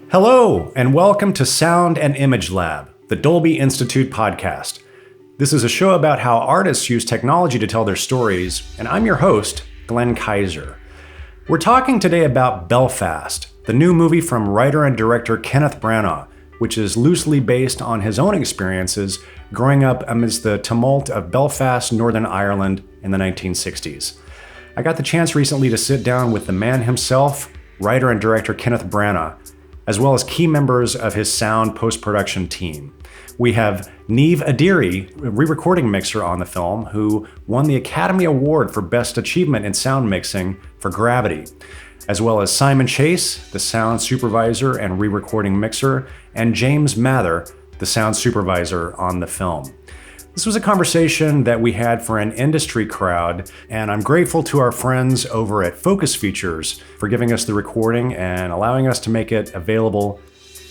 Hello, and welcome to Sound and Image Lab, the Dolby Institute podcast. This is a show about how artists use technology to tell their stories, and I'm your host, Glenn Kaiser. We're talking today about Belfast, the new movie from writer and director Kenneth Branagh, which is loosely based on his own experiences growing up amidst the tumult of Belfast, Northern Ireland in the 1960s. I got the chance recently to sit down with the man himself, writer and director Kenneth Branagh, as well as key members of his sound post-production team. We have Niv Adiri, Re-recording Mixer on the film, who won the Academy Award for Best Achievement in Sound Mixing for Gravity, as well as Simon Chase, the Sound Supervisor and Re-recording Mixer, and James Mather, the Sound Supervisor on the film. This was a conversation that we had for an industry crowd, and I'm grateful to our friends over at Focus Features for giving us the recording and allowing us to make it available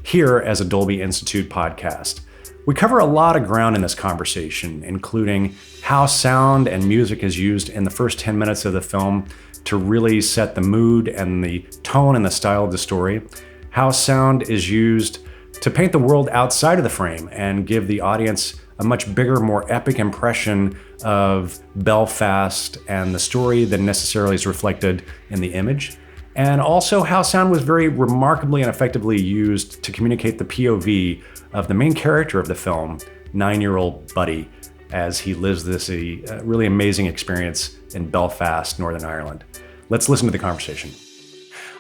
here as a Dolby Institute podcast. We cover a lot of ground in this conversation, including how sound and music is used in the first 10 minutes of the film to really set the mood and the tone and the style of the story, how sound is used to paint the world outside of the frame and give the audience a much bigger, more epic impression of Belfast and the story than necessarily is reflected in the image. And also how sound was very remarkably and effectively used to communicate the POV of the main character of the film, 9-year-old Buddy, as he lives this really amazing experience in Belfast, Northern Ireland. Let's listen to the conversation.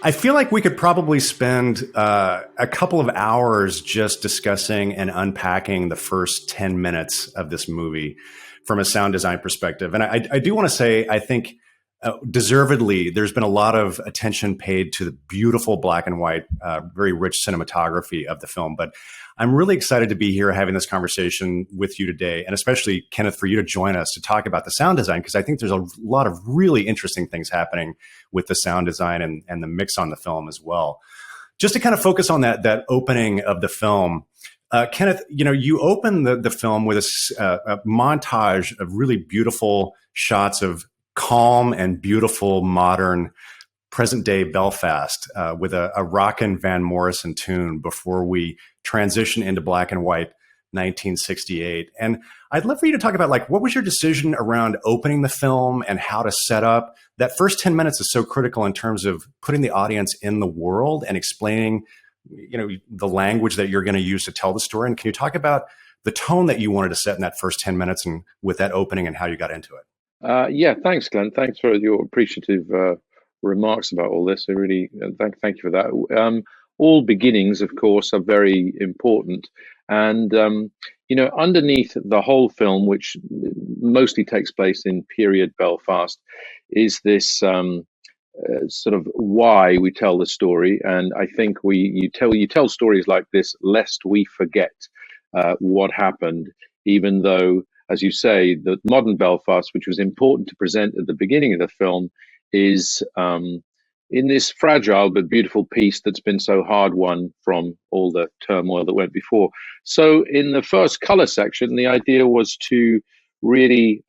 I feel like we could probably spend a couple of hours just discussing and unpacking the first 10 minutes of this movie from a sound design perspective. And I do want to say, I think deservedly, there's been a lot of attention paid to the beautiful black and white, very rich cinematography of the film. But I'm really excited to be here having this conversation with you today, and especially, Kenneth, for you to join us to talk about the sound design, because I think there's a lot of really interesting things happening with the sound design and the mix on the film as well. Just to kind of focus on that opening of the film, Kenneth, you open the film with a montage of really beautiful shots of calm and beautiful modern present-day Belfast with a rockin' Van Morrison tune before we transition into black and white 1968. And I'd love for you to talk about, what was your decision around opening the film and how to set up? That first 10 minutes is so critical in terms of putting the audience in the world and explaining, the language that you're going to use to tell the story. And can you talk about the tone that you wanted to set in that first 10 minutes and with that opening and how you got into it? Yeah, thanks, Glenn. Thanks for your appreciative remarks about all this. I really thank you for that. All beginnings, of course, are very important. And, underneath the whole film, which mostly takes place in period Belfast, is this sort of why we tell the story. And I think you tell stories like this lest we forget what happened, even though, as you say, the modern Belfast, which was important to present at the beginning of the film, is in this fragile but beautiful piece that's been so hard won from all the turmoil that went before. So in the first color section, the idea was to really,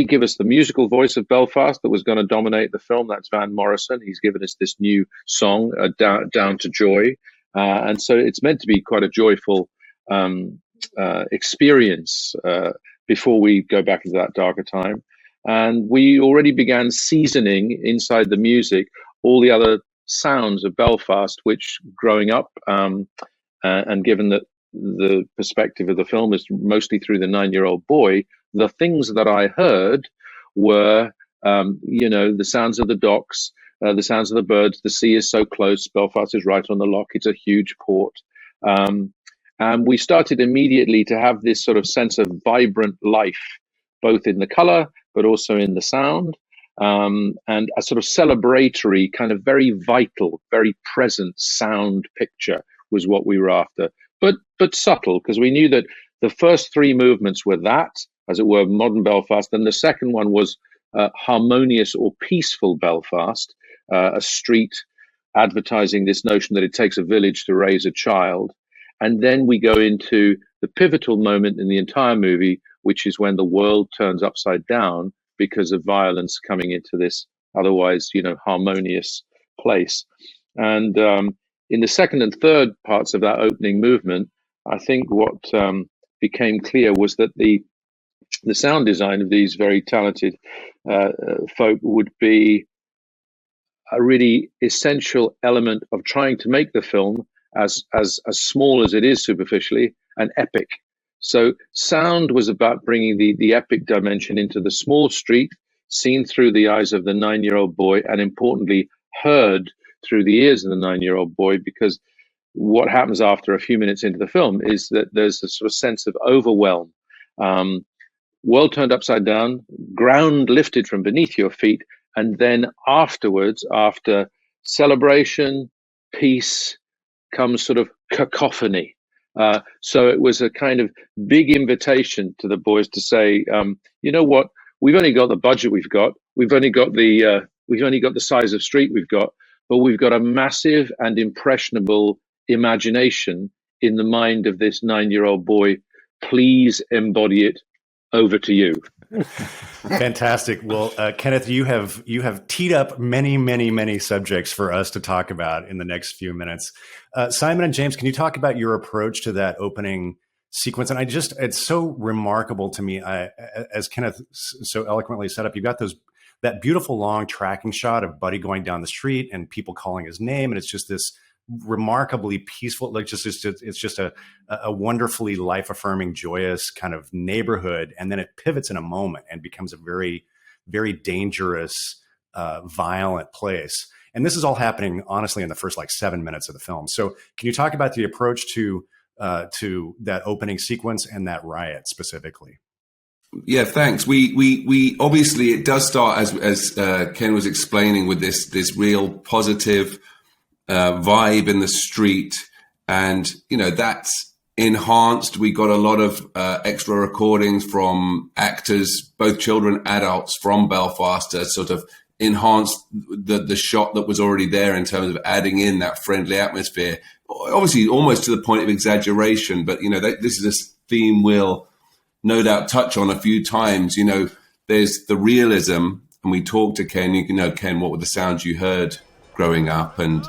give us the musical voice of Belfast that was going to dominate the film. That's Van Morrison. He's given us this new song, Down to Joy. And so it's meant to be quite a joyful experience before we go back into that darker time. And we already began seasoning inside the music all the other sounds of Belfast, which growing up, and given that the perspective of the film is mostly through the 9-year-old boy, the things that I heard were, the sounds of the docks, the sounds of the birds. The sea is so close. Belfast is right on the lock. It's a huge port. And we started immediately to have this sort of sense of vibrant life, both in the color, but also in the sound, and a sort of celebratory, kind of very vital, very present sound picture was what we were after, but subtle, because we knew that the first three movements were that, as it were, modern Belfast, and the second one was harmonious or peaceful Belfast, a street advertising this notion that it takes a village to raise a child. And then we go into the pivotal moment in the entire movie, which is when the world turns upside down because of violence coming into this otherwise, harmonious place. And In the second and third parts of that opening movement, I think what became clear was that the sound design of these very talented folk would be a really essential element of trying to make the film, as small as it is superficially, an epic. So sound was about bringing the epic dimension into the small street, seen through the eyes of the 9-year-old boy, and importantly, heard through the ears of the 9-year-old boy, because what happens after a few minutes into the film is that there's a sort of sense of overwhelm. World turned upside down, ground lifted from beneath your feet, and then afterwards, after celebration, peace, comes sort of cacophony. So it was a kind of big invitation to the boys to say, you know what, we've only got the budget we've got, we've only got the size of street we've got, but we've got a massive and impressionable imagination in the mind of this 9-year-old boy. Please embody it. Over to you. Fantastic. Well, Kenneth, you have teed up many subjects for us to talk about in the next few minutes. Simon and James, can you talk about your approach to that opening sequence? And it's so remarkable to me. As Kenneth so eloquently set up, you've got that beautiful long tracking shot of Buddy going down the street and people calling his name, and it's just this remarkably peaceful, like it's just a wonderfully life-affirming, joyous kind of neighborhood, and then it pivots in a moment and becomes a very, very dangerous, violent place. And this is all happening honestly in the first 7 minutes of the film. So can you talk about the approach to that opening sequence and that riot specifically? Yeah, thanks. We obviously, it does start as Ken was explaining, with this real positive vibe in the street, and that's enhanced. We got a lot of extra recordings from actors, both children and adults, from Belfast to sort of enhance the shot that was already there in terms of adding in that friendly atmosphere. Obviously, almost to the point of exaggeration, but this is a theme we'll no doubt touch on a few times. There's the realism, and we talked to Ken. Ken, what were the sounds you heard growing up, and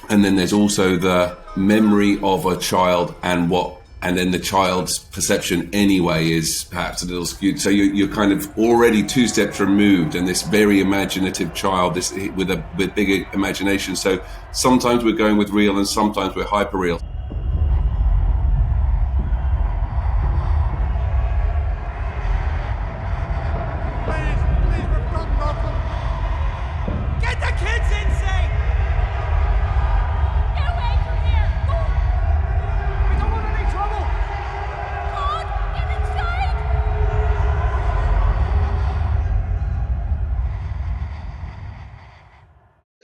then there's also the memory of a child, and then the child's perception anyway is perhaps a little skewed. So you're kind of already 2 steps removed, and this very imaginative child, this with bigger imagination. So sometimes we're going with real, and sometimes we're hyper real.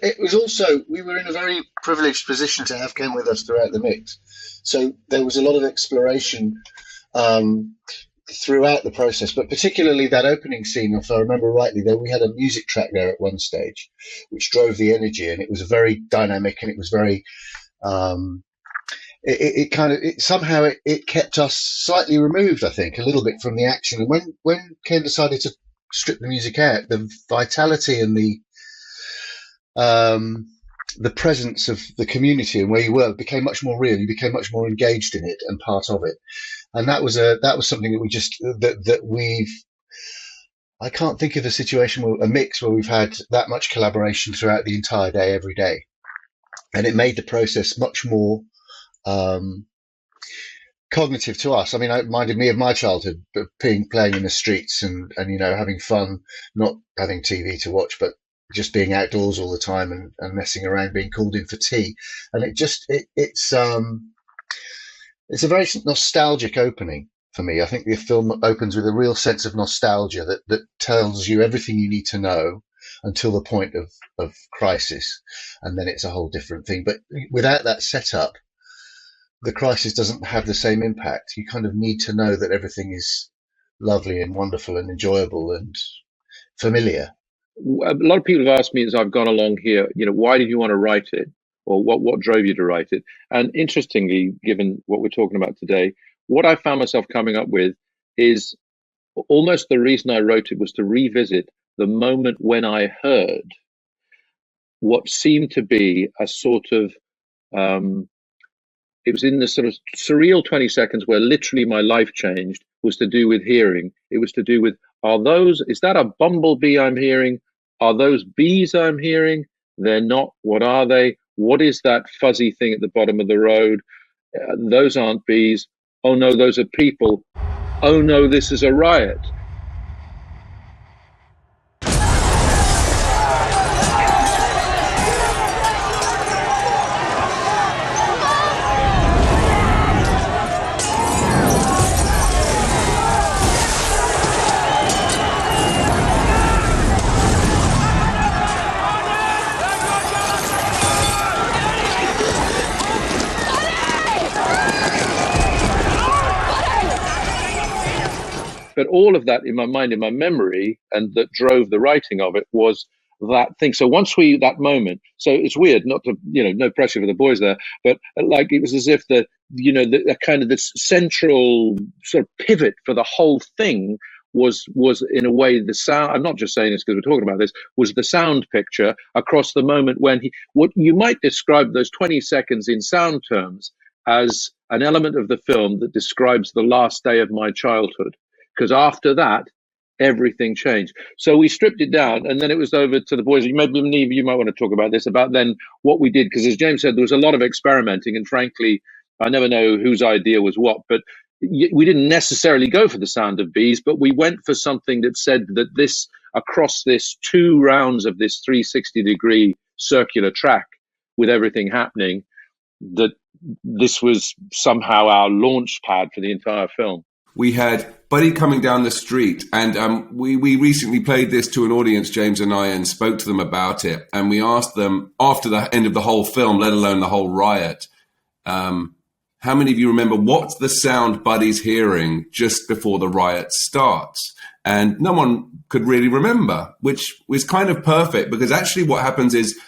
It was also, we were in a very privileged position to have Ken with us throughout the mix. So there was a lot of exploration throughout the process, but particularly that opening scene, if I remember rightly, we had a music track there at one stage, which drove the energy, and it was very dynamic, and it was very, somehow kept us slightly removed, I think, a little bit from the action. And when Ken decided to strip the music out, the vitality and the presence of the community and where you were became much more real. You became much more engaged in it and part of it, and that was something that I can't think of a mix where we've had that much collaboration throughout the entire day, every day, and it made the process much more cognitive to us. I mean, it reminded me of my childhood, playing in the streets and having fun, not having TV to watch, but just being outdoors all the time and messing around, being called in for tea. And it's a very nostalgic opening for me. I think the film opens with a real sense of nostalgia that tells you everything you need to know until the point of crisis. And then it's a whole different thing. But without that setup, the crisis doesn't have the same impact. You kind of need to know that everything is lovely and wonderful and enjoyable and familiar. A lot of people have asked me as I've gone along here, why did you want to write it, or what drove you to write it? And interestingly, given what we're talking about today, what I found myself coming up with is almost the reason I wrote it was to revisit the moment when I heard what seemed to be a sort of It was in the sort of surreal 20 seconds where literally my life changed, was to do with hearing. It was to do with, is that a bumblebee I'm hearing? Are those bees I'm hearing? They're not. What are they? What is that fuzzy thing at the bottom of the road? Those aren't bees. Oh no, those are people. Oh no, this is a riot. But all of that in my mind, in my memory, and that drove the writing of it was that thing. So once that moment, so it's weird, not to, no pressure for the boys there, but like it was as if the kind of this central sort of pivot for the whole thing was in a way the sound. I'm not just saying this because we're talking about this. Was the sound picture across the moment when what you might describe those 20 seconds in sound terms as an element of the film that describes the last day of my childhood. Because after that, everything changed. So we stripped it down, and then it was over to the boys. Maybe, Niv, you might want to talk about this, about then what we did. Because as James said, there was a lot of experimenting, and frankly, I never know whose idea was what. But we didn't necessarily go for the sound of bees, but we went for something that said that this, across this 2 rounds of this 360-degree circular track with everything happening, that this was somehow our launch pad for the entire film. We had Buddy coming down the street, and we recently played this to an audience, James and I, and spoke to them about it. And we asked them, after the end of the whole film, let alone the whole riot, how many of you remember what's the sound Buddy's hearing just before the riot starts? And no one could really remember, which was kind of perfect, because actually what happens is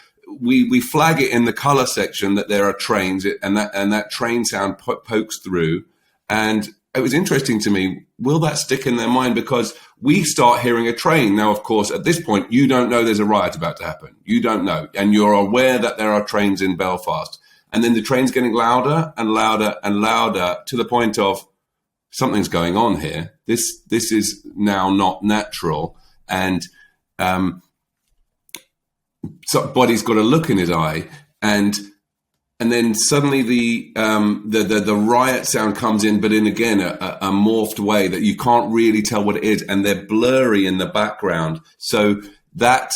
we flag it in the color section that there are trains, and that train sound pokes through. And it was interesting to me, will that stick in their mind? Because we start hearing a train. Now, of course, at this point, you don't know there's a riot about to happen. You don't know. And you're aware that there are trains in Belfast. And then the train's getting louder and louder and louder to the point of something's going on here. This is now not natural. And somebody's got a look in his eye, and then suddenly the riot sound comes in, but in again a morphed way that you can't really tell what it is, and they're blurry in the background. So that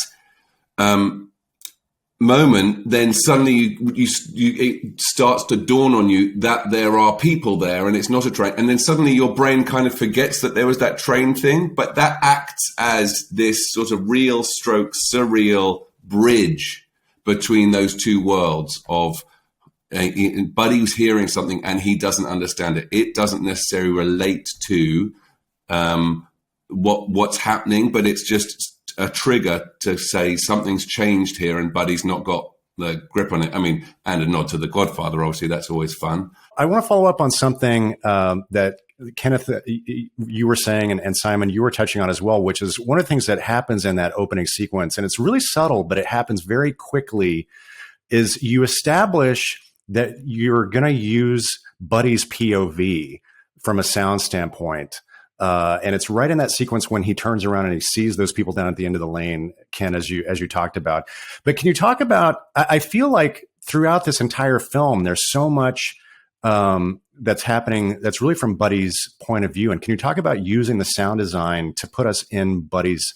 moment, then suddenly it starts to dawn on you that there are people there, and it's not a train. And then suddenly your brain kind of forgets that there was that train thing, but that acts as this sort of real stroke surreal bridge between those two worlds of. Buddy's hearing something and he doesn't understand it. It doesn't necessarily relate to what's happening, but it's just a trigger to say something's changed here and Buddy's not got the grip on it. I mean, and a nod to The Godfather, obviously, that's always fun. I want to follow up on something that Kenneth, you were saying, and Simon, you were touching on as well, which is one of the things that happens in that opening sequence, and it's really subtle, but it happens very quickly, is you establish that you're going to use Buddy's POV from a sound standpoint. And it's right in that sequence when he turns around and he sees those people down at the end of the lane, Ken, as you talked about. But can you talk about, I feel like throughout this entire film, there's so much that's happening that's really from Buddy's point of view. And can you talk about using the sound design to put us in Buddy's,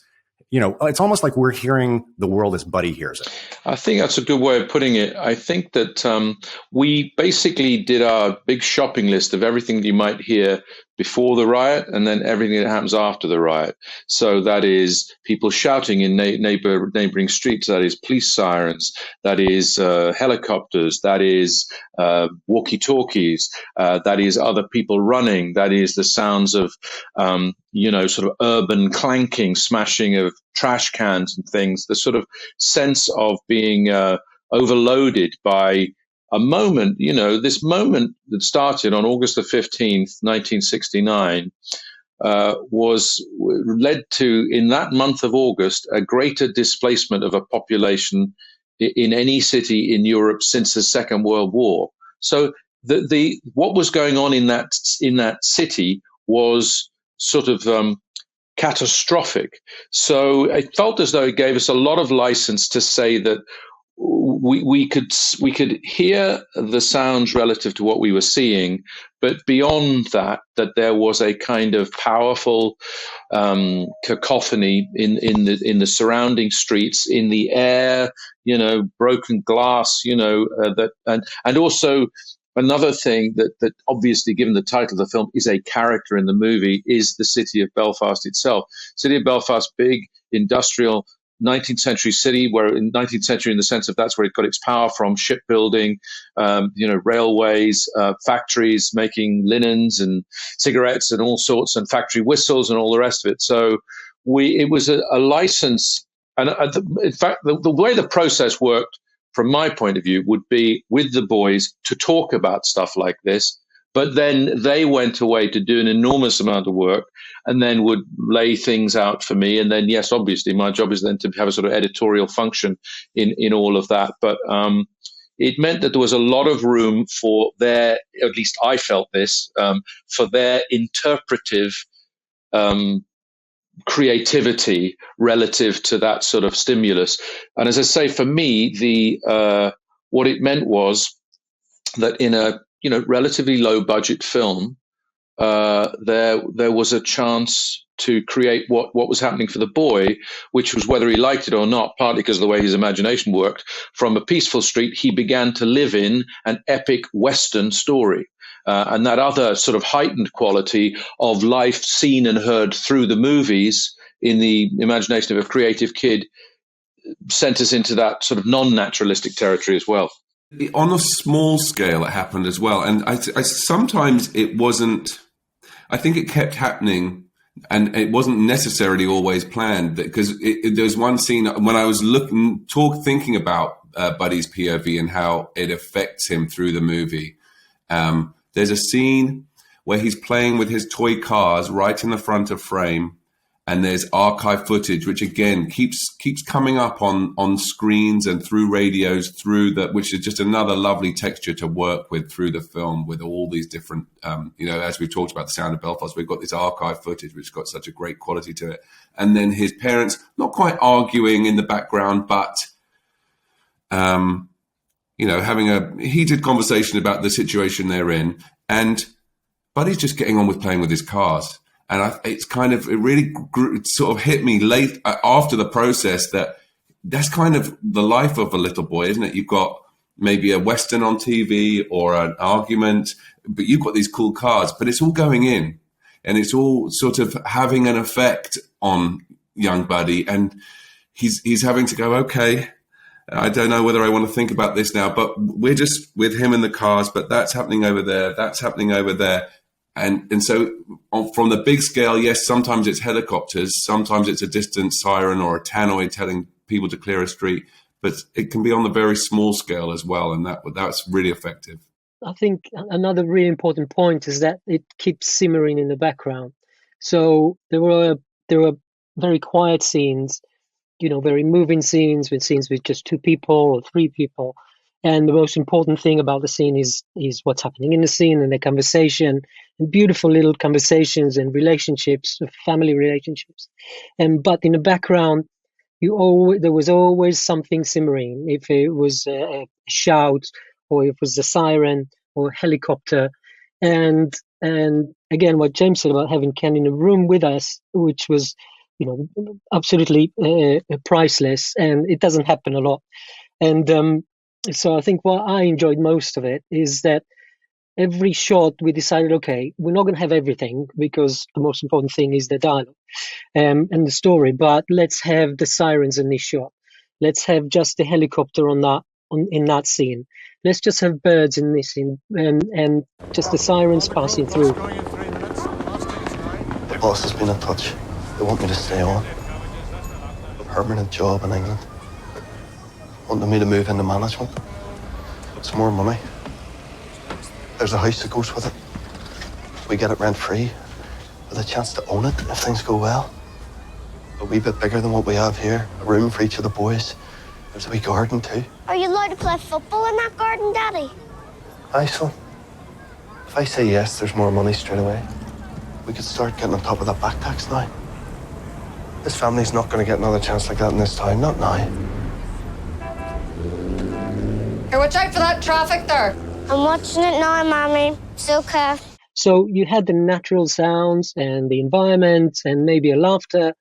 it's almost like we're hearing the world as Buddy hears it. I think that's a good way of putting it. I think that we basically did our big shopping list of everything that you might hear before the riot and then everything that happens after the riot. So that is people shouting in neighboring streets. That is police sirens. That is helicopters. That is walkie-talkies. That is other people running. That is the sounds of, sort of urban clanking, smashing of trash cans and things. The sort of sense of being overloaded by a moment, this moment that started on August the 15th, 1969, led to, in that month of August, a greater displacement of a population in any city in Europe since the Second World War. So what was going on in that city was sort of catastrophic. So it felt as though it gave us a lot of license to say that we could hear the sounds relative to what we were seeing, but beyond that there was a kind of powerful cacophony in the surrounding streets, in the air, broken glass, that and also another thing that obviously, given the title of the film, is a character in the movie, is the city of Belfast itself. City of Belfast, big industrial 19th century city, where in 19th century, in the sense of that's where it got its power from, shipbuilding, railways, factories making linens and cigarettes and all sorts, and factory whistles and all the rest of it. So it was a license. And in fact, the way the process worked, from my point of view, would be with the boys to talk about stuff like this, but then they went away to do an enormous amount of work and then would lay things out for me. And then, yes, obviously, my job is then to have a sort of editorial function in all of that. But it meant that there was a lot of room for their, at least I felt this, for their interpretive creativity relative to that sort of stimulus. And as I say, for me, what it meant was that in a relatively low budget film, there was a chance to create what was happening for the boy, which was, whether he liked it or not, partly because of the way his imagination worked, from a peaceful street, he began to live in an epic Western story. And that other sort of heightened quality of life seen and heard through the movies in the imagination of a creative kid sent us into that sort of non-naturalistic territory as well. On a small scale, it happened as well. And I sometimes it wasn't, I think it kept happening, and it wasn't necessarily always planned, because there was one scene when I was thinking about Buddy's POV and how it affects him through the movie. There's a scene where he's playing with his toy cars right in the front of frame, and there's archive footage, which again keeps coming up on screens and through radios, which is just another lovely texture to work with through the film, with all these different, as we've talked about the sound of Belfast, we've got this archive footage which got such a great quality to it, and then his parents not quite arguing in the background, but having a heated conversation about the situation they're in, and Buddy's just getting on with playing with his cars. And it really sort of hit me late after the process that's kind of the life of a little boy, isn't it? You've got maybe a Western on TV or an argument, but you've got these cool cars, but it's all going in and it's all sort of having an effect on young Buddy. And he's having to go, okay, I don't know whether I want to think about this now, but we're just with him in the cars, but that's happening over there. That's happening over there. And so from the big scale, yes, sometimes it's helicopters, sometimes it's a distant siren or a tannoy telling people to clear a street, but it can be on the very small scale as well. And that's really effective. I think another really important point is that it keeps simmering in the background. So there were very quiet scenes, very moving scenes with just two people or three people. And the most important thing about the scene is what's happening in the scene and the conversation, and beautiful little conversations and relationships, family relationships. But in the background, there was always something simmering. If it was a shout, or if it was a siren or a helicopter, and again, what James said about having Ken in a room with us, which was, absolutely priceless, and it doesn't happen a lot. And so I think what I enjoyed most of it is that every shot we decided, okay, we're not going to have everything because the most important thing is the dialogue and the story, but let's have the sirens in this shot. Let's have just the helicopter in that scene. Let's just have birds in this scene and just the sirens passing through. The boss has been in touch. They want me to stay on. A permanent job in England. Wanted me to move into management. Some more money. There's a house that goes with it. We get it rent-free, with a chance to own it if things go well. A wee bit bigger than what we have here. A room for each of the boys. There's a wee garden too. Are you allowed to play football in that garden, Daddy? Aye, son. If I say yes, there's more money straight away. We could start getting on top of that back tax now. This family's not going to get another chance like that in this town, not now. Here, watch out for that traffic there. I'm watching it now, Mommy. It's okay. So you had the natural sounds and the environment and maybe a laughter,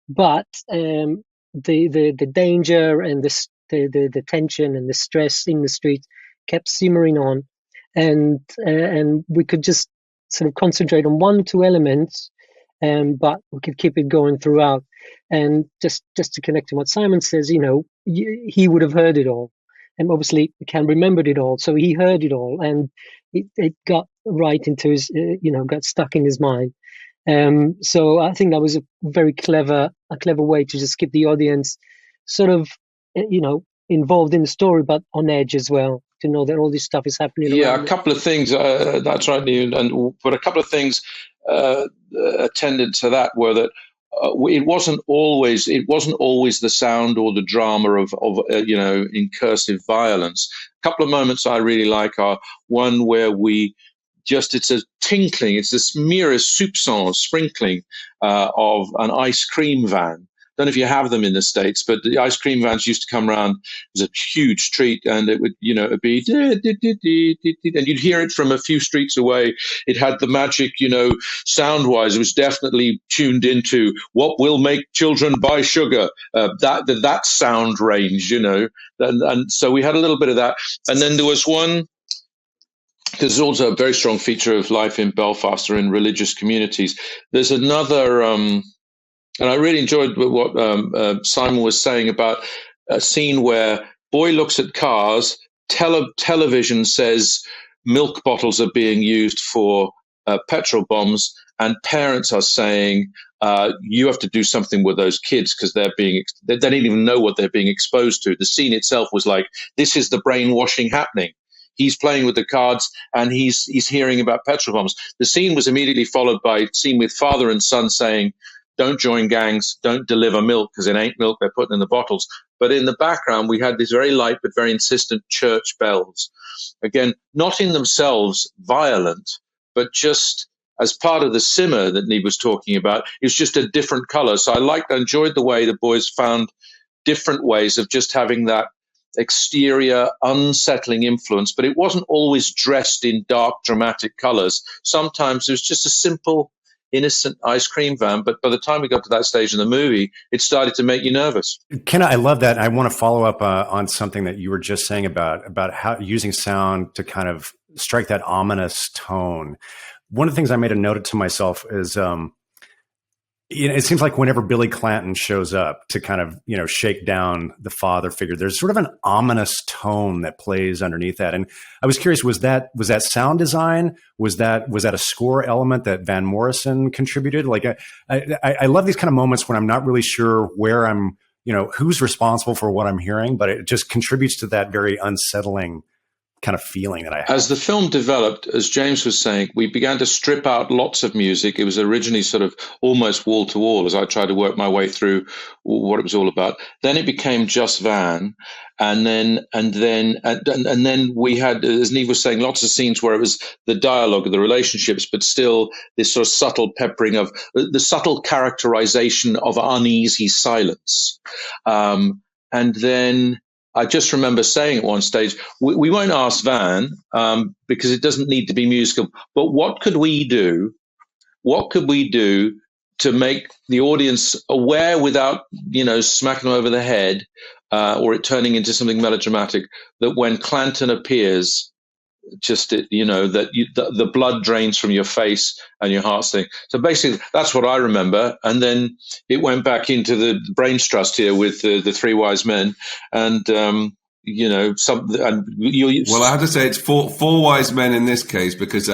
but the danger and the tension and the stress in the street kept simmering on, and we could just sort of concentrate on one or two elements, but we could keep it going throughout. And just to connect to what Simon says, he would have heard it all, and obviously Ken remembered it all, so he heard it all, and it got right into his, got stuck in his mind. So I think that was a very clever way to just keep the audience sort of, involved in the story, but on edge as well, to know that all this stuff is happening. Yeah, a couple of things. That's right, Neil. But a couple of things attended to that were that it wasn't always the sound or the drama of incursive violence. A couple of moments I really like are one where it's a tinkling, it's this merest soupçon, sprinkling of an ice cream van. Don't know if you have them in the States, but the ice cream vans used to come around. It was a huge street, and it would, it'd be, and you'd hear it from a few streets away. It had the magic, sound-wise, it was definitely tuned into what will make children buy sugar, that sound range, and so we had a little bit of that. And then there was one, because there's also a very strong feature of life in Belfast or in religious communities. There's another, and I really enjoyed what Simon was saying about a scene where boy looks at cars, television says milk bottles are being used for petrol bombs, and parents are saying, you have to do something with those kids because they don't even know what they're being exposed to. The scene itself was like, this is the brainwashing happening. He's playing with the cards and he's hearing about petrol bombs. The scene was immediately followed by a scene with father and son saying, don't join gangs, don't deliver milk because it ain't milk they're putting in the bottles. But in the background, we had these very light but very insistent church bells. Again, not in themselves violent, but just as part of the simmer that Niv was talking about, it was just a different color. So I enjoyed the way the boys found different ways of just having that exterior, unsettling influence, but it wasn't always dressed in dark, dramatic colors. Sometimes it was just a simple, innocent ice cream van, but by the time we got to that stage in the movie, it started to make you nervous. Ken, I love that. I want to follow up on something that you were just saying about how using sound to kind of strike that ominous tone. One of the things I made a note to myself is, it seems like whenever Billy Clanton shows up to kind of, shake down the father figure, there's sort of an ominous tone that plays underneath that. And I was curious, was that sound design? Was that a score element that Van Morrison contributed? Like, I love these kind of moments when I'm not really sure where I'm, who's responsible for what I'm hearing, but it just contributes to that very unsettling kind of feeling that I have. As the film developed, as James was saying, we began to strip out lots of music. It was originally sort of almost wall to wall as I tried to work my way through what it was all about. Then it became just Van, and then we had, as Niv was saying, lots of scenes where it was the dialogue of the relationships, but still this sort of subtle peppering of the subtle characterization of uneasy silence, and then. I just remember saying at one stage, we won't ask Van because it doesn't need to be musical. But what could we do? What could we do to make the audience aware without, smacking them over the head or it turning into something melodramatic, that when Clanton appears, the blood drains from your face and your heart sing. So basically, that's what I remember. And then it went back into the brains trust here with the three wise men, and well, I have to say it's four wise men in this case, because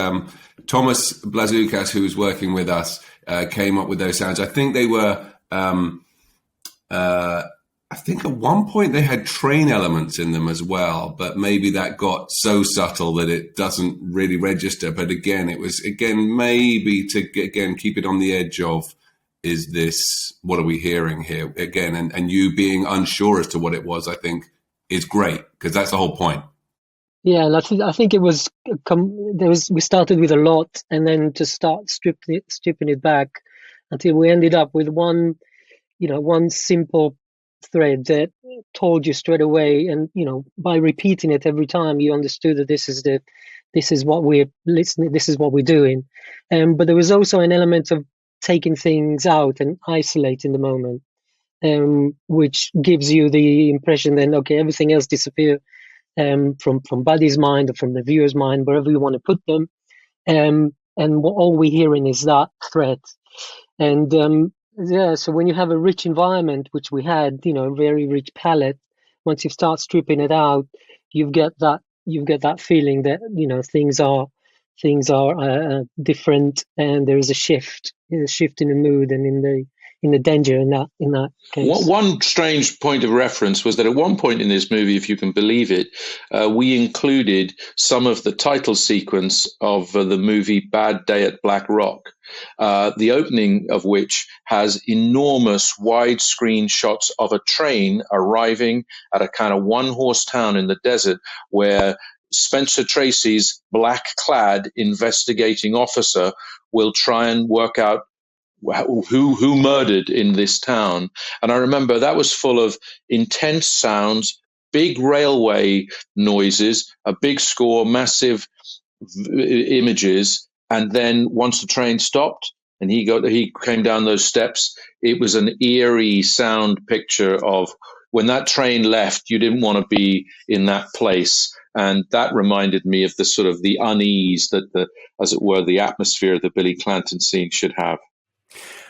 Thomas Blazoukas, who was working with us, came up with those sounds. I think they were. I think at one point they had train elements in them as well, but maybe that got so subtle that it doesn't really register. But again, it was maybe to keep it on the edge of is this? What are we hearing here again? And you being unsure as to what it was, I think, is great, because that's the whole point. Yeah, and I think it was we started with a lot, and then to start stripping it back until we ended up with one simple thread that told you straight away, and by repeating it every time, you understood that this is what we're listening, this is what we're doing. But there was also an element of taking things out and isolating the moment, which gives you the impression that, okay, everything else disappears from Buddy's mind or from the viewer's mind, wherever you want to put them. And all we're hearing is that thread. And so when you have a rich environment, which we had, a very rich palette, once you start stripping it out, you get that feeling that things are different, and there is a shift in the mood and in the danger in that case. One strange point of reference was that at one point in this movie, if you can believe it, we included some of the title sequence of the movie Bad Day at Black Rock, the opening of which has enormous widescreen shots of a train arriving at a kind of one-horse town in the desert where Spencer Tracy's black-clad investigating officer will try and work out who murdered in this town. And I remember that was full of intense sounds, big railway noises, a big score, massive images. And then once the train stopped and he came down those steps, it was an eerie sound picture of when that train left, you didn't want to be in that place. And that reminded me of the sort of the unease that as it were, the atmosphere of the Billy Clanton scene should have.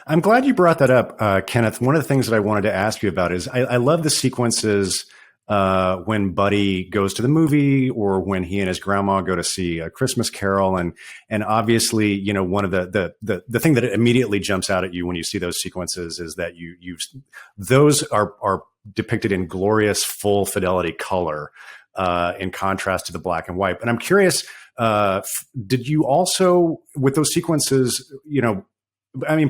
I'm glad you brought that up, Kenneth. One of the things that I wanted to ask you about is I love the sequences when Buddy goes to the movie, or when he and his grandma go to see A Christmas Carol, and obviously, one of the thing that immediately jumps out at you when you see those sequences is that those are depicted in glorious full fidelity color, in contrast to the black and white. And I'm curious, did you also, with those sequences,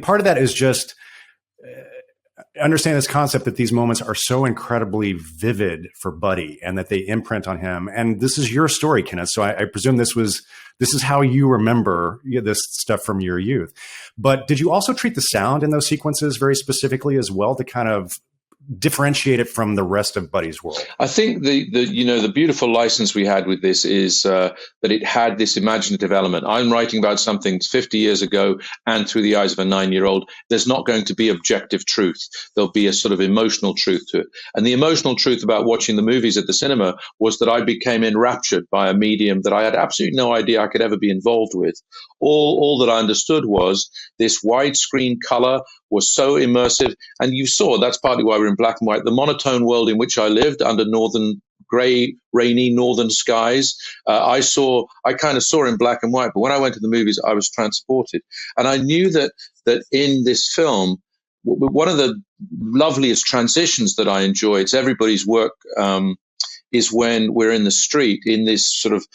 part of that is just understand this concept that these moments are so incredibly vivid for Buddy and that they imprint on him. And this is your story, Kenneth. So I presume this is how you remember this stuff from your youth. But did you also treat the sound in those sequences very specifically as well to kind of differentiate it from the rest of Buddy's world? I think the beautiful license we had with this is that it had this imaginative element. I'm writing about something 50 years ago, and through the eyes of a 9-year-old, there's not going to be objective truth. There'll be a sort of emotional truth to it. And the emotional truth about watching the movies at the cinema was that I became enraptured by a medium that I had absolutely no idea I could ever be involved with. All that I understood was this widescreen color was so immersive. And you saw, that's partly why we're in black and white, the monotone world in which I lived under grey, rainy northern skies. I kind of saw in black and white, but when I went to the movies, I was transported. And I knew that in this film, one of the loveliest transitions that I enjoy, it's everybody's work, is when we're in the street in this sort of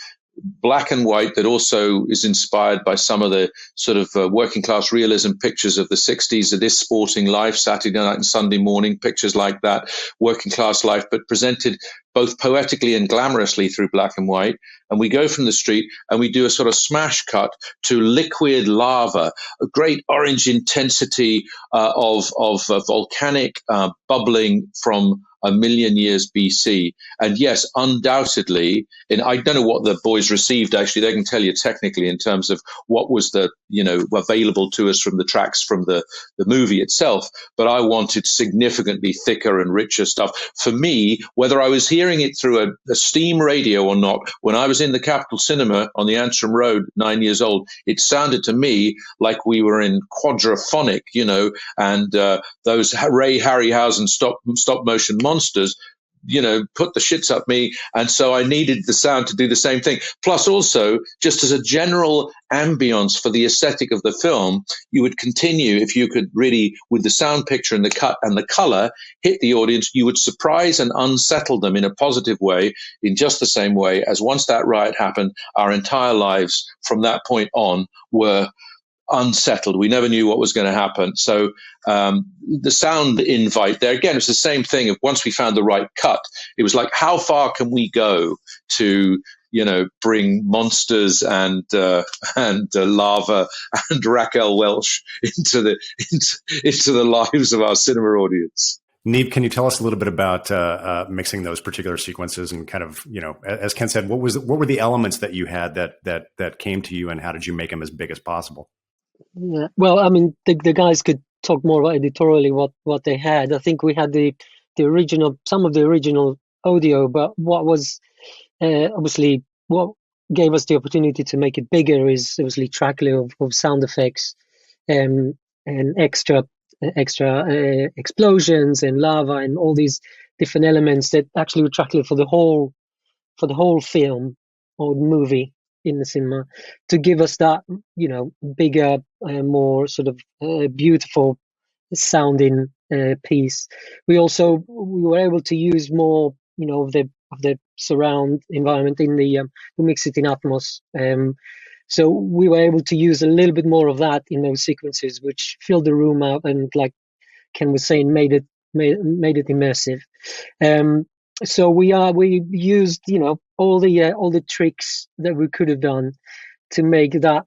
black and white that also is inspired by some of the sort of working class realism pictures of the 60s, of This Sporting Life, Saturday night and Sunday morning, pictures like that, working class life, but presented both poetically and glamorously through black and white. And we go from the street and we do a sort of smash cut to liquid lava, a great orange intensity of volcanic bubbling from a million years BC. And yes, undoubtedly, and I don't know what the boys received, actually, they can tell you technically in terms of what was available to us from the tracks from the movie itself, but I wanted significantly thicker and richer stuff. For me, whether I was hearing it through a steam radio or not, when I was in the Capitol Cinema on the Antrim Road, 9 years old, it sounded to me like we were in quadraphonic, and those Ray Harryhausen stop motion monsters, put the shits up me. And so I needed the sound to do the same thing. Plus also, just as a general ambience for the aesthetic of the film, you would continue, if you could really, with the sound picture and the cut and the color, hit the audience, you would surprise and unsettle them in a positive way, in just the same way as once that riot happened, our entire lives from that point on were unsettled. We never knew what was going to happen. So the sound invite there, again, it's the same thing. Once we found the right cut, it was like, how far can we go to, bring monsters and lava and Raquel Welch into the lives of our cinema audience. Niv, can you tell us a little bit about mixing those particular sequences and kind of, as Ken said, what were the elements that you had that came to you, and how did you make them as big as possible? Yeah. Well, I mean, the guys could talk more about editorially what they had. I think we had the original, some of the original audio, but what was obviously what gave us the opportunity to make it bigger is obviously trackly of sound effects and extra explosions and lava and all these different elements that actually were trackly for the whole film or movie in the cinema, to give us that bigger, more sort of beautiful sounding piece. We were able to use more of the surround environment in the to mix it in Atmos. So we were able to use a little bit more of that in those sequences, which filled the room up and, like Ken was saying, made it immersive. So we used all the tricks that we could have done to make that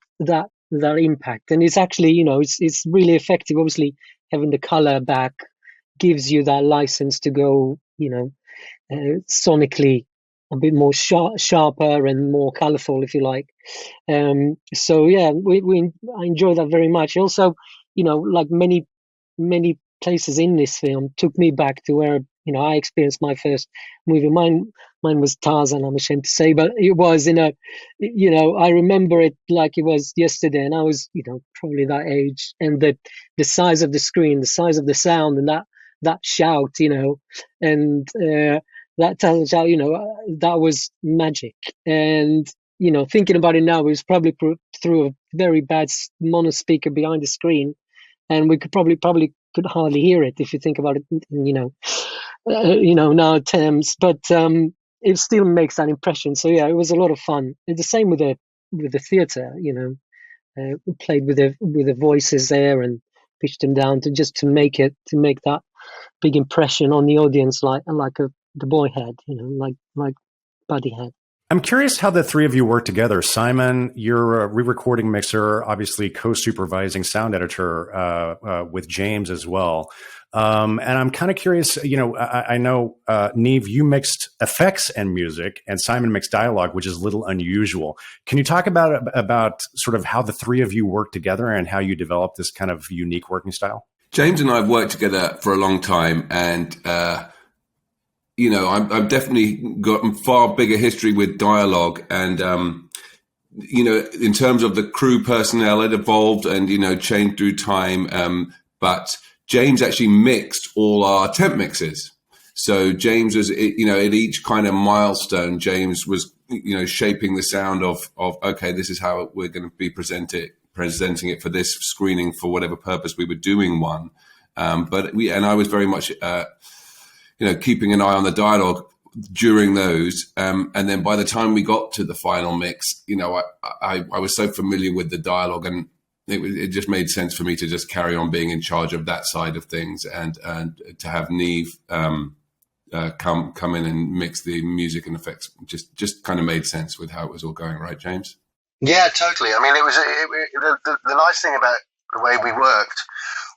impact, and it's actually it's really effective. Obviously, having the color back gives you that license to go sonically a bit more sharper and more colorful, if you like. So yeah, I enjoy that very much. Also, like many places in this film, took me back to where I experienced my first movie. Mine was Tarzan, I'm ashamed to say, but it was I remember it like it was yesterday, and I was probably that age, and the size of the screen, the size of the sound, and that shout, and that talent shout, that was magic. And thinking about it now, it was probably through a very bad mono speaker behind the screen, and we could probably could hardly hear it if you think about it, now terms, but it still makes that impression. So yeah, it was a lot of fun. And the same with the theatre, we played with the voices there and pitched them down to make that big impression on the audience, like the boy had, like Buddy had. I'm curious how the three of you work together. Simon, you're a re-recording mixer, obviously co-supervising sound editor with James as well. And I'm kind of curious, I know, Niv, you mixed effects and music, and Simon mixed dialogue, which is a little unusual. Can you talk about sort of how the three of you work together and how you developed this kind of unique working style? James and I have worked together for a long time, and I've definitely got a far bigger history with dialogue, and in terms of the crew personnel, it evolved and changed through time. But James actually mixed all our temp mixes. So James was, at each kind of milestone, James was, shaping the sound of okay, this is how we're going to be presenting it for this screening for whatever purpose we were doing one. But I was very much, keeping an eye on the dialogue during those. And then by the time we got to the final mix, I was so familiar with the dialogue, and it just made sense for me to just carry on being in charge of that side of things, and to have Niv come in and mix the music and effects just kind of made sense with how it was all going, right, James? Yeah, totally. I mean, the nice thing about the way we worked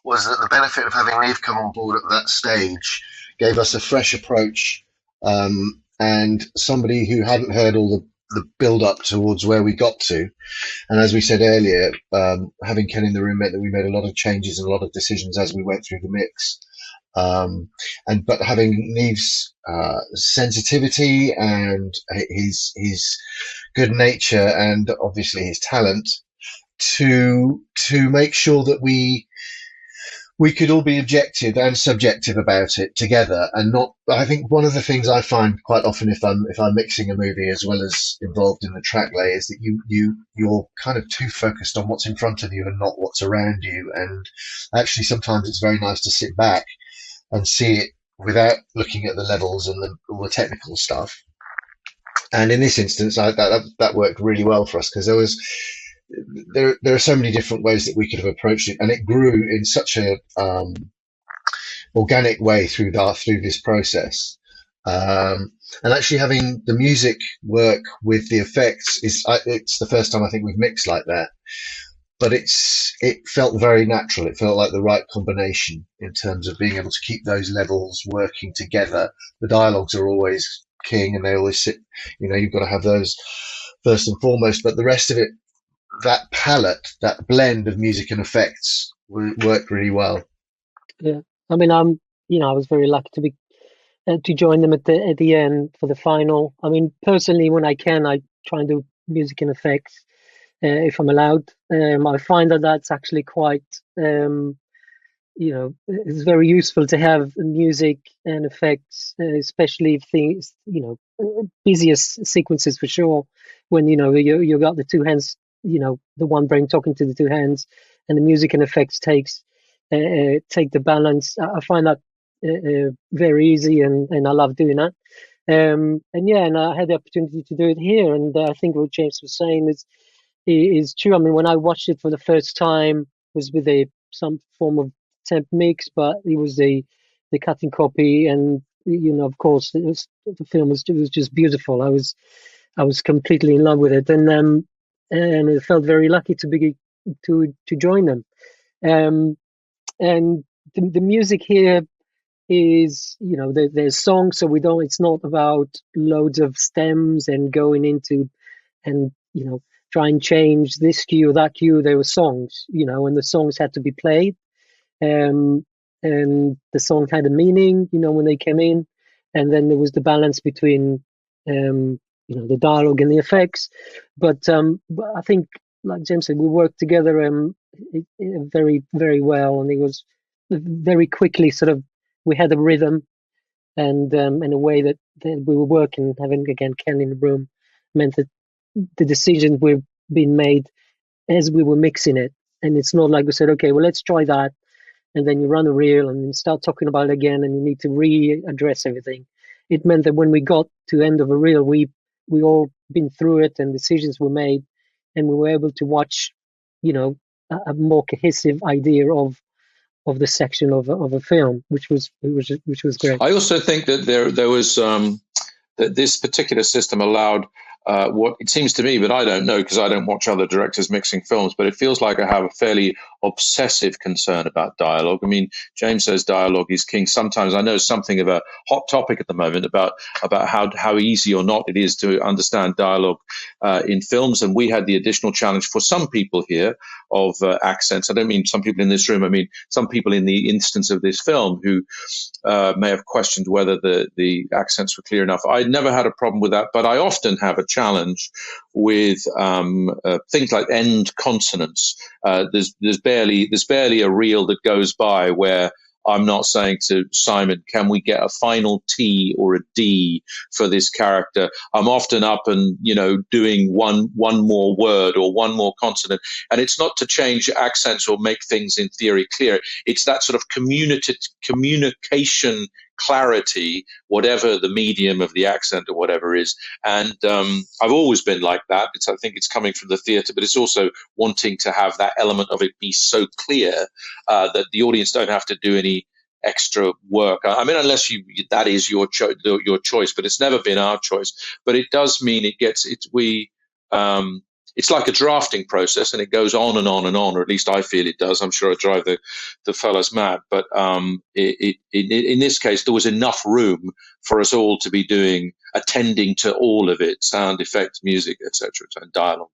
was that the benefit of having Niv come on board at that stage gave us a fresh approach, and somebody who hadn't heard all the build up towards where we got to. And as we said earlier, having Ken in the room meant that we made a lot of changes and a lot of decisions as we went through the mix. But having Niv's sensitivity and his good nature and obviously his talent to make sure that we could all be objective and subjective about it together, and not. I think one of the things I find quite often if I'm mixing a movie as well as involved in the track lay is that you're kind of too focused on what's in front of you and not what's around you. And actually, sometimes it's very nice to sit back and see it without looking at the levels and all the technical stuff. And in this instance, that worked really well for us, because there was there are so many different ways that we could have approached it, and it grew in such a organic way through this process. And actually having the music work with the effects it's the first time I think we've mixed like that. But it felt very natural. It felt like the right combination in terms of being able to keep those levels working together. The dialogues are always king, and they always sit. You've got to have those first and foremost. But the rest of it, that palette, that blend of music and effects, worked really well. Yeah, I mean, I was very lucky to join them at the end for the final. I mean, personally, when I can, I try and do music and effects. If I'm allowed. I find that that's actually quite, it's very useful to have music and effects, especially if things, busier sequences for sure, when, you got the two hands, the one brain talking to the two hands, and the music and effects take the balance. I find that very easy, and I love doing that. And I had the opportunity to do it here, and I think what James was saying is true. I mean, when I watched it for the first time, it was with some form of temp mix, but it was the cutting copy, and of course, the film was just beautiful. I was completely in love with it, and I felt very lucky to join them. And the music here is, there's songs, so it's not about loads of stems and going into and try and change this cue or that cue. There were songs, and the songs had to be played, and the song had a meaning, when they came in, and then there was the balance between, the dialogue and the effects. But I think, like James said, we worked together very, very well, and it was very quickly sort of, we had a rhythm, and in a way that we were working, having again Ken in the room meant that the decisions were being made as we were mixing it. And it's not like we said, okay, well, let's try that, and then you run a reel and you start talking about it again, and you need to readdress everything. It meant that when we got to the end of a reel, we all been through it, and decisions were made, and we were able to watch, a more cohesive idea of the section of a film, which was great. I also think that there was that this particular system allowed what it seems to me, but I don't know because I don't watch other directors mixing films, but it feels like I have a fairly obsessive concern about dialogue. I mean, James says dialogue is king. Sometimes I know something of a hot topic at the moment about how easy or not it is to understand dialogue in films. And we had the additional challenge for some people here of accents. I don't mean some people in this room. I mean some people in the instance of this film who may have questioned whether the accents were clear enough. I never had a problem with that, but I often have a challenge with things like end consonants. There's barely a reel that goes by where I'm not saying to Simon, can we get a final T or a D for this character? I'm often up and, doing one more word or one more consonant. And it's not to change accents or make things in theory clear. It's that sort of communication clarity, whatever the medium of the accent or whatever is. And I've always been like that. I think it's coming from the theatre, but it's also wanting to have that element of it be so clear that the audience don't have to do any extra work. I mean, unless that is your choice, but it's never been our choice. But it does mean it's like a drafting process, and it goes on and on and on, or at least I feel it does. I'm sure I drive the fellas mad. But in this case, there was enough room for us all to be attending to all of it, sound effects, music, etc., and dialogue.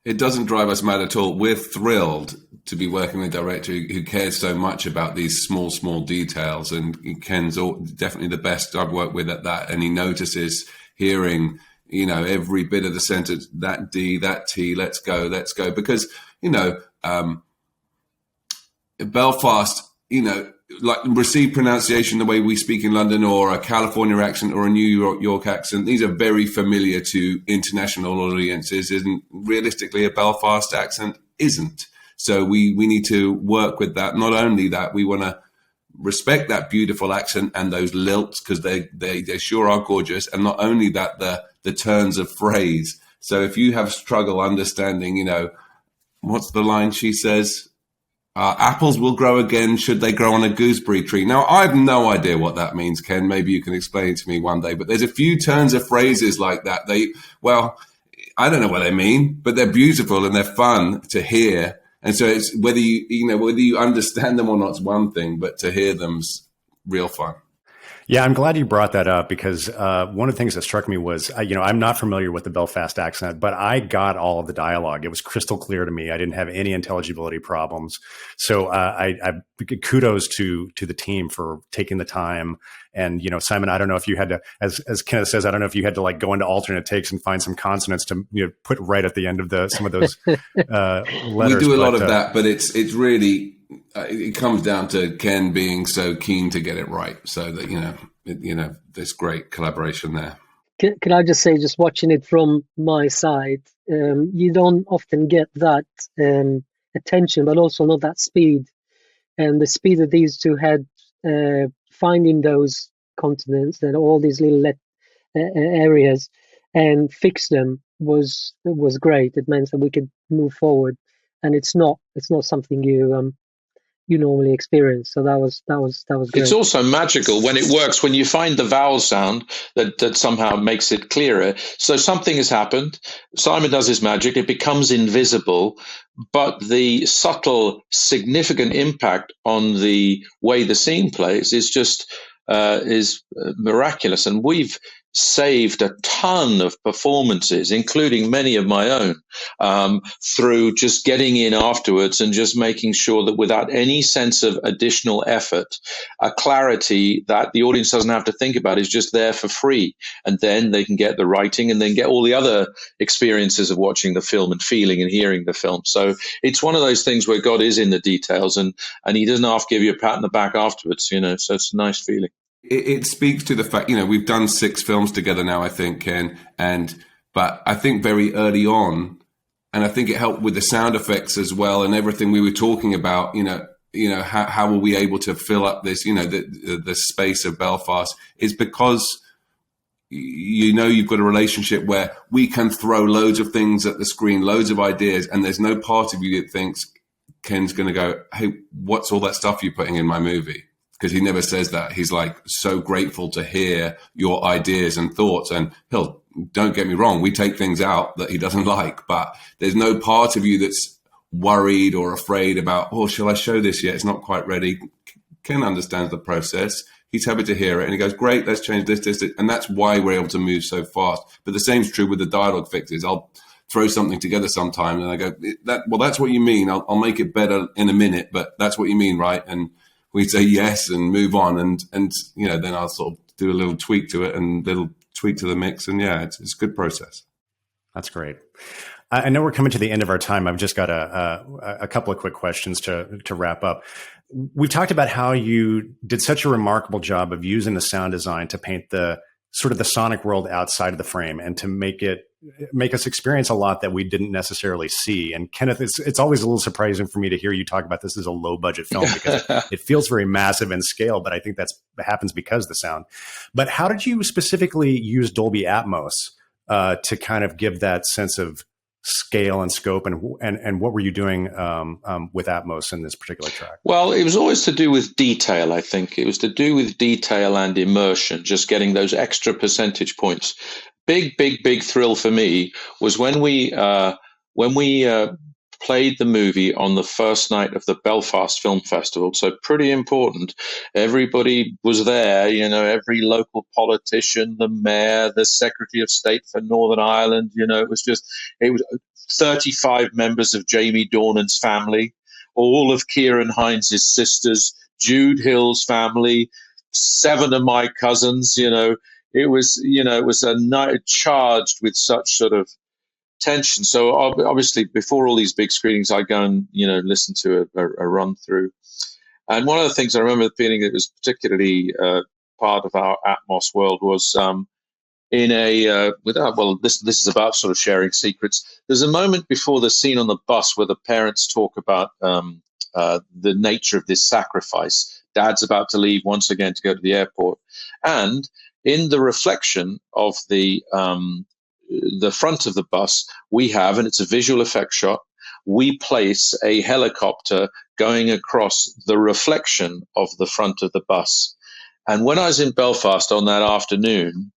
It doesn't drive us mad at all. We're thrilled to be working with a director who cares so much about these small details. And Ken's definitely the best I've worked with at that. And he notices hearing, every bit of the sentence, that D, that T, let's go. Because, Belfast, like received pronunciation the way we speak in London, or a California accent or a New York accent, these are very familiar to international audiences, and realistically a Belfast accent isn't. So we need to work with that. Not only that, we want to respect that beautiful accent and those lilts, because they sure are gorgeous. And not only that, the turns of phrase. So if you have struggle understanding, what's the line she says? Apples will grow again should they grow on a gooseberry tree. Now, I have no idea what that means, Ken. Maybe you can explain it to me one day. But there's a few turns of phrases like that. I don't know what they mean, but they're beautiful and they're fun to hear. And so it's whether you understand them or not is one thing, but to hear them's real fun. Yeah, I'm glad you brought that up because one of the things that struck me was, I'm not familiar with the Belfast accent, but I got all of the dialogue. It was crystal clear to me. I didn't have any intelligibility problems. So I kudos to the team for taking the time. And, Simon, I don't know if you had to, as Kenneth says, I don't know if you had to like go into alternate takes and find some consonants to put right at the end of some of those letters. We do a lot of that, but it's really, it comes down to Ken being so keen to get it right, so that there's great collaboration there. Can I just say, just watching it from my side, you don't often get that attention, but also not that speed, and the speed that these two had finding those continents and all these little areas and fix them was great. It meant that we could move forward, and it's not something you normally experience. So that was great. It's also magical when it works, when you find the vowel sound that somehow makes it clearer. So something has happened. Simon does his magic. It becomes invisible, but the subtle, significant impact on the way the scene plays is just miraculous. And we've saved a ton of performances, including many of my own, through just getting in afterwards and just making sure that without any sense of additional effort, a clarity that the audience doesn't have to think about is just there for free. And then they can get the writing and then get all the other experiences of watching the film and feeling and hearing the film. So it's one of those things where God is in the details and he doesn't have to give you a pat on the back afterwards, so it's a nice feeling. It speaks to the fact, we've done 6 films together now, I think, Ken, but I think very early on, and I think it helped with the sound effects as well and everything we were talking about, how were we able to fill up this, the space of Belfast is because, you've got a relationship where we can throw loads of things at the screen, loads of ideas, and there's no part of you that thinks Ken's going to go, hey, what's all that stuff you're putting in my movie? Because he never says that. He's like so grateful to hear your ideas and thoughts. And don't get me wrong, we take things out that he doesn't like, but there's no part of you that's worried or afraid about, shall I show this yet? It's not quite ready. Ken understands the process. He's happy to hear it. And he goes, great, let's change this. And that's why we're able to move so fast. But the same's true with the dialogue fixes. I'll throw something together sometime and I go, that's what you mean. I'll make it better in a minute, but that's what you mean, right? And we say yes and move on, and then I'll sort of do a little tweak to it and little tweak to the mix, and it's a good process. That's great. I know we're coming to the end of our time. I've just got a couple of quick questions to wrap up. We've talked about how you did such a remarkable job of using the sound design to paint the sort of the sonic world outside of the frame and to make us experience a lot that we didn't necessarily see. And Kenneth, it's always a little surprising for me to hear you talk about this as a low budget film because it feels very massive in scale, but I think that happens because of the sound. But how did you specifically use Dolby Atmos to kind of give that sense of scale and scope, and what were you doing with Atmos in this particular track? Well, it was always to do with detail. I think it was to do with detail and immersion, just getting those extra percentage points. Big thrill for me was when we played the movie on the first night of the Belfast Film Festival. So pretty important. Everybody was there, every local politician, the mayor, the Secretary of State for Northern Ireland. It was 35 members of Jamie Dornan's family, all of Kieran Hines' sisters, Jude Hill's family, 7 of my cousins, It was a night charged with such sort of tension. So obviously, before all these big screenings, I go and listen to a run through. And one of the things I remember feeling that was particularly part of our Atmos world was this is about sort of sharing secrets. There's a moment before the scene on the bus where the parents talk about the nature of this sacrifice. Dad's about to leave once again to go to the airport, and in the reflection of the front of the bus, we have, and it's a visual effect shot, we place a helicopter going across the reflection of the front of the bus. And when I was in Belfast on that afternoon,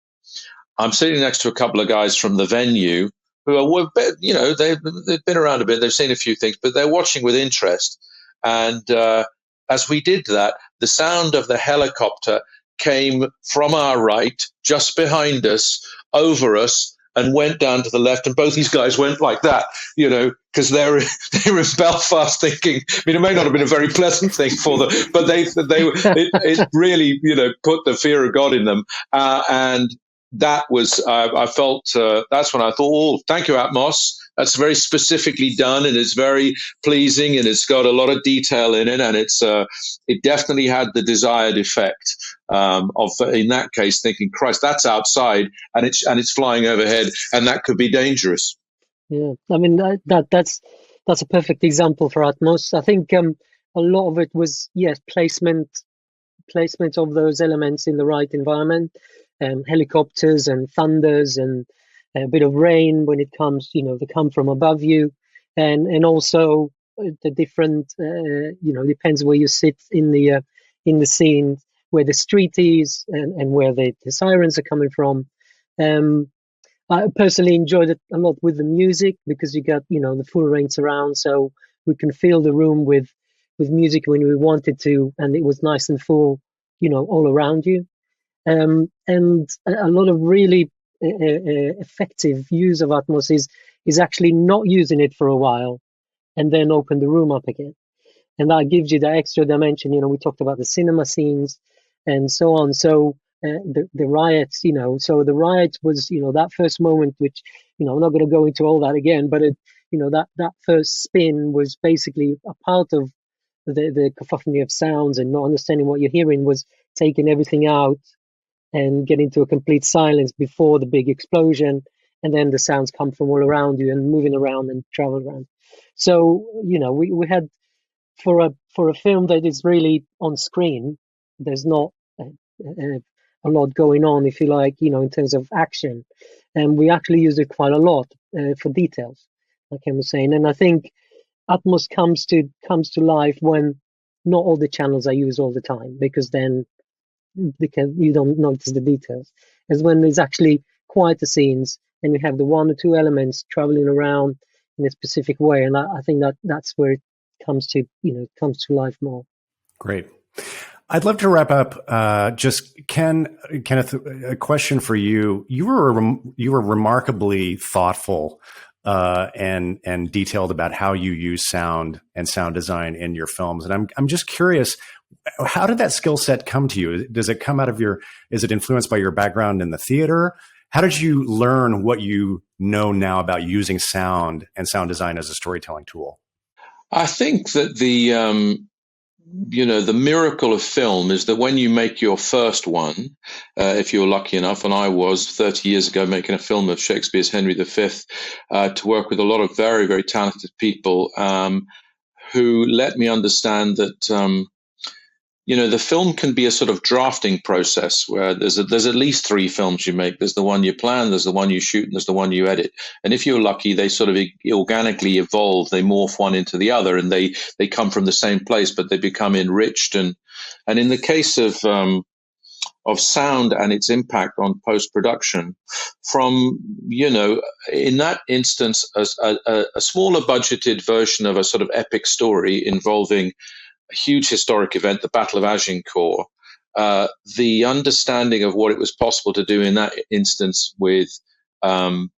I'm sitting next to a couple of guys from the venue who are, you know, they've been around a bit, they've seen a few things, but they're watching with interest. And as we did that, the sound of the helicopter came from our right, just behind us, over us, and went down to the left. And both these guys went like that, you know, because they were in Belfast thinking, I mean, it may not have been a very pleasant thing for them, but it really, you know, put the fear of God in them. And that was, I felt, that's when I thought, oh, thank you, Atmos. That's very specifically done, and it's very pleasing, and it's got a lot of detail in it, and it definitely had the desired effect of, in that case, thinking, Christ, that's outside, and it's flying overhead, and that could be dangerous. Yeah, I mean that's a perfect example for Atmos. I think a lot of it was placement of those elements in the right environment, helicopters and thunders and a bit of rain when it comes, you know, they come from above you, and also the different, you know, depends where you sit in the scene, where the street is, and where the sirens are coming from. I personally enjoyed it a lot with the music, because you got, you know, the full range surround, so we can fill the room with music when we wanted to, and it was nice and full, you know, all around you. And a lot of really effective use of Atmos is actually not using it for a while and then open the room up again, and that gives you the extra dimension. You know, we talked about the cinema scenes and so on. So the riots, you know, so the riot was, you know, that first moment, which, you know, I'm not going to go into all that again, but it, you know, that first spin was basically a part of the cacophony of sounds, and not understanding what you're hearing was taking everything out and getting to a complete silence before the big explosion, and then the sounds come from all around you and moving around and travel around. So, you know, we had, for a film that is really on screen, there's not a lot going on, if you like, you know, in terms of action, and we actually use it quite a lot for details, like I was saying. And I think Atmos comes to life when not all the channels are used all the time, because then you don't notice the details. As when there's actually quieter scenes and you have the one or two elements traveling around in a specific way, and I think that's where it comes to, you know, comes to life more. Great. I'd love to wrap up. Just Kenneth, a question for you. You were remarkably thoughtful and detailed about how you use sound and sound design in your films, and I'm just curious, how did that skill set come to you? Does it come out of is it influenced by your background in the theater? How did you learn what you know now about using sound and sound design as a storytelling tool? I think that the miracle of film is that when you make your first one, if you're lucky enough, and I was 30 years ago making a film of Shakespeare's Henry V, to work with a lot of very, very talented people who let me understand that the film can be a sort of drafting process where there's at least three films you make. There's the one you plan, there's the one you shoot, and there's the one you edit. And if you're lucky, they sort of organically evolve. They morph one into the other, and they come from the same place, but they become enriched. And in the case of sound and its impact on post-production, from, in that instance, a smaller budgeted version of a sort of epic story involving a huge historic event, the Battle of Agincourt, the understanding of what it was possible to do in that instance with the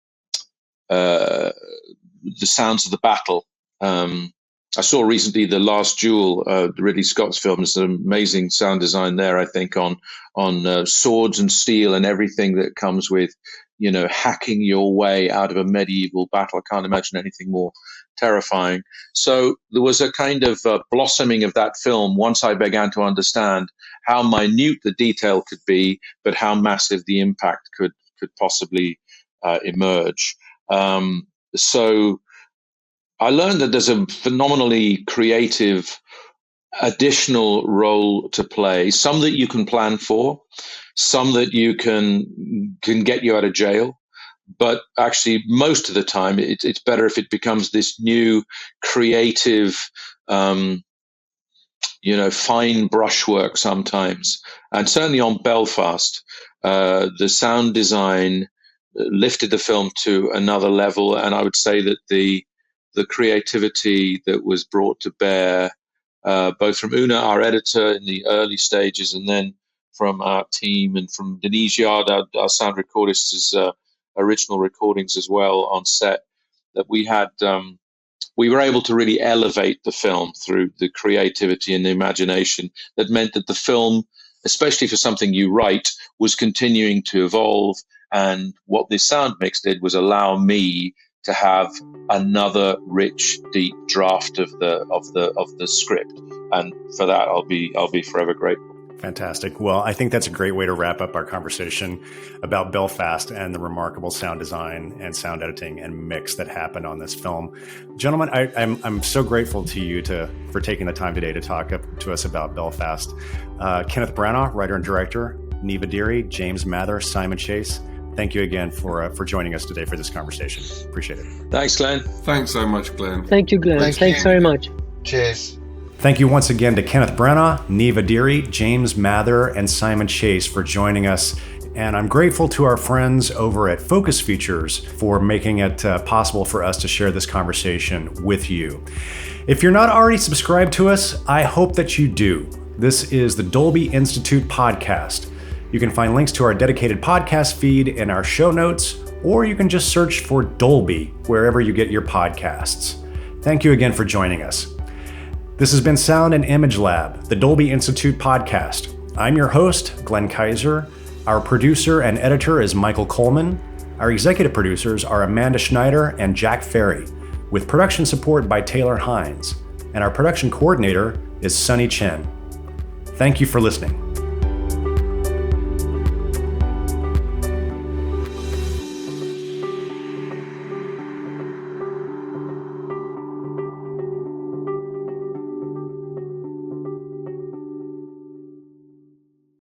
sounds of the battle. I saw recently The Last Duel, Ridley Scott's film. There's an amazing sound design there, I think, on swords and steel and everything that comes with, hacking your way out of a medieval battle. I can't imagine anything more terrifying. So there was a kind of blossoming of that film once I began to understand how minute the detail could be, but how massive the impact could possibly emerge. So I learned that there's a phenomenally creative additional role to play, some that you can plan for, some that you can get you out of jail, but actually, most of the time, it's better if it becomes this new creative, fine brushwork sometimes. And certainly on Belfast, the sound design lifted the film to another level. And I would say that the creativity that was brought to bear, both from Una, our editor, in the early stages, and then from our team and from Denise Yard, our sound recordist's original recordings as well on set, that we had, we were able to really elevate the film through the creativity and the imagination. That meant that the film, especially for something you write, was continuing to evolve. And what this sound mix did was allow me to have another rich, deep draft of the script, and for that I'll be forever grateful. Fantastic. Well, I think that's a great way to wrap up our conversation about Belfast and the remarkable sound design and sound editing and mix that happened on this film. Gentlemen, I'm so grateful to you for taking the time today to talk to us about Belfast. Kenneth Branagh, writer and director, Niv Adiri, James Mather, Simon Chase, thank you again for joining us today for this conversation. Appreciate it. Thanks, Glenn. Thanks so much, Glenn. Thank you, Glenn. Thanks very much. Cheers. Thank you once again to Kenneth Branagh, Niv Adiri, James Mather, and Simon Chase for joining us. And I'm grateful to our friends over at Focus Features for making it possible for us to share this conversation with you. If you're not already subscribed to us, I hope that you do. This is the Dolby Institute podcast. You can find links to our dedicated podcast feed in our show notes, or you can just search for Dolby wherever you get your podcasts. Thank you again for joining us. This has been Sound and Image Lab, the Dolby Institute podcast. I'm your host, Glenn Kaiser. Our producer and editor is Michael Coleman. Our executive producers are Amanda Schneider and Jack Ferry, with production support by Taylor Hines. And our production coordinator is Sunny Chen. Thank you for listening.